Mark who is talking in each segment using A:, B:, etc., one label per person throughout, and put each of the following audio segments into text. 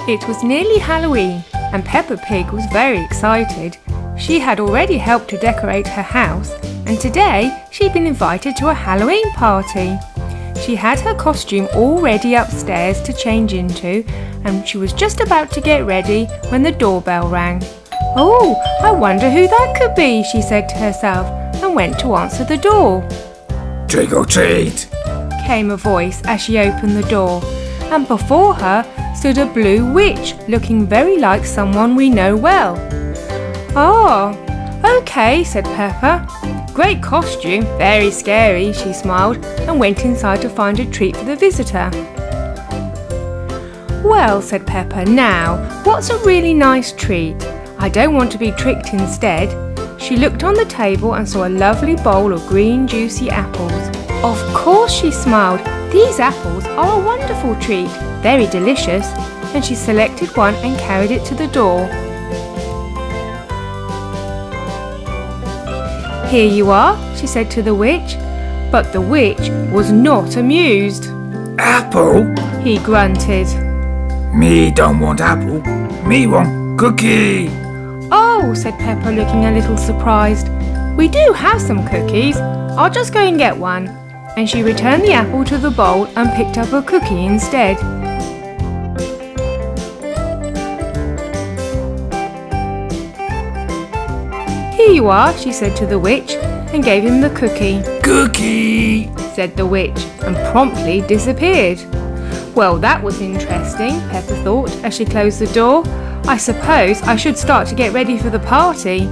A: It was nearly Halloween and Peppa Pig was very excited. She had already helped to decorate her house and today she'd been invited to a Halloween party. She had her costume all ready upstairs to change into and she was just about to get ready when the doorbell rang. "Oh, I wonder who that could be," she said to herself and went to answer the door.
B: "Trick or treat,"
A: came a voice as she opened the door, and before her stood a blue witch looking very like someone we know well. "Oh, okay," said Peppa. "Great costume, very scary," she smiled and went inside to find a treat for the visitor. "Well," said Peppa, "now, what's a really nice treat? I don't want to be tricked instead." She looked on the table and saw a lovely bowl of green juicy apples. "Of course," she smiled, "these apples are a wonderful treat, very delicious," and she selected one and carried it to the door. "Here you are," she said to the witch, but the witch was not amused.
B: "Apple?"
A: he grunted.
B: "Me don't want apple, me want cookie."
A: "Oh," said Peppa, looking a little surprised. "We do have some cookies. I'll just go and get one." And she returned the apple to the bowl and picked up a cookie instead. "Here you are," she said to the witch and gave him the cookie.
B: "Cookie,"
A: said the witch and promptly disappeared. Well, that was interesting, Peppa thought as she closed the door. I suppose I should start to get ready for the party.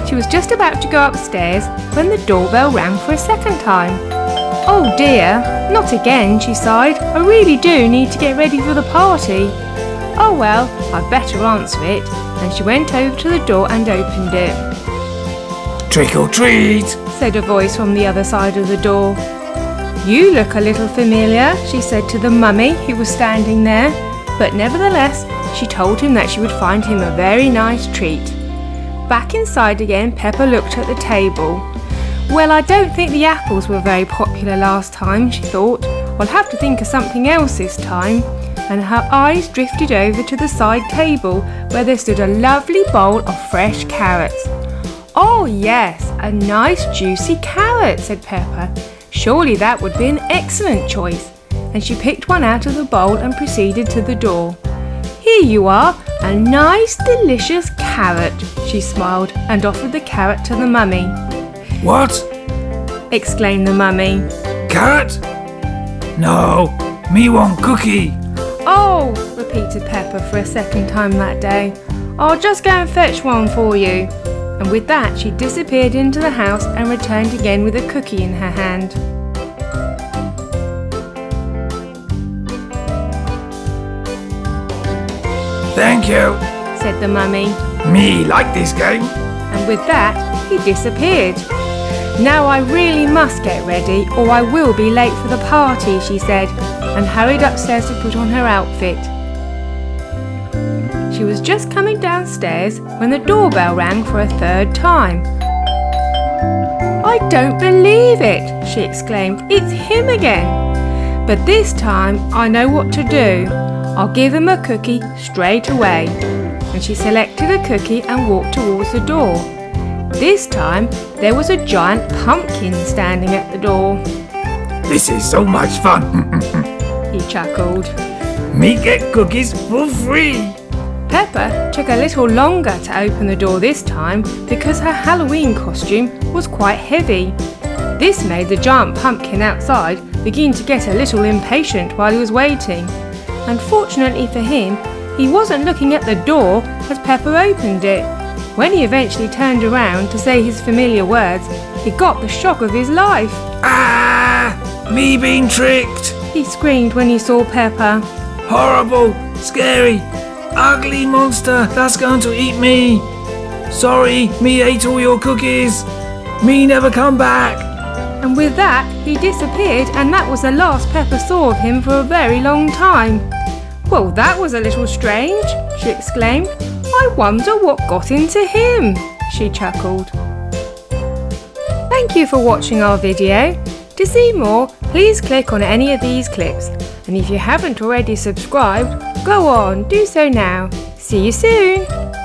A: She was just about to go upstairs when the doorbell rang for a second time. "Oh dear, not again," she sighed. "I really do need to get ready for the party." "Oh well, I'd better answer it," and she went over to the door and opened it.
B: "Trick or treat,"
A: said a voice from the other side of the door. "You look a little familiar," she said to the mummy who was standing there, but nevertheless she told him that she would find him a very nice treat. Back inside again, Peppa looked at the table. "Well, I don't think the apples were very popular last time," she thought. "I'll have to think of something else this time." And her eyes drifted over to the side table where there stood a lovely bowl of fresh carrots. "Oh yes, a nice juicy carrot," said Peppa. Surely that would be an excellent choice. And she picked one out of the bowl and proceeded to the door. "Here you are, a nice delicious carrot," she smiled and offered the carrot to the mummy.
B: "What?"
A: exclaimed the mummy.
B: "Carrot? No, me want cookie."
A: "Oh," repeated Peppa for a second time that day. "I'll just go and fetch one for you." And with that she disappeared into the house and returned again with a cookie in her hand.
B: "Thank you,"
A: said the mummy.
B: "Me like this game."
A: And with that he disappeared. "Now I really must get ready or I will be late for the party," she said, and hurried upstairs to put on her outfit. She was just coming downstairs when the doorbell rang for a third time. "I don't believe it," she exclaimed. "It's him again. But this time I know what to do. I'll give him a cookie straight away." And she selected a cookie and walked towards the door. This time there was a giant pumpkin standing at the door.
B: "This is so much fun,"
A: he chuckled.
B: "Me get cookies for free."
A: Peppa took a little longer to open the door this time because her Halloween costume was quite heavy. This made the giant pumpkin outside begin to get a little impatient while he was waiting. Unfortunately for him, he wasn't looking at the door as Peppa opened it. When he eventually turned around to say his familiar words, he got the shock of his life.
B: "Ah! Me being tricked!
A: He screamed when he saw Peppa.
B: Horrible! Scary! Ugly monster that's going to eat me! Sorry, me ate all your cookies! Me never come back!"
A: And with that, he disappeared, and that was the last Peppa saw of him for a very long time. "Well, that was a little strange," she exclaimed. "I wonder what got into him," she chuckled. Thank you for watching our video. To see more, please click on any of these clips. And if you haven't already subscribed, go on, do so now. See you soon!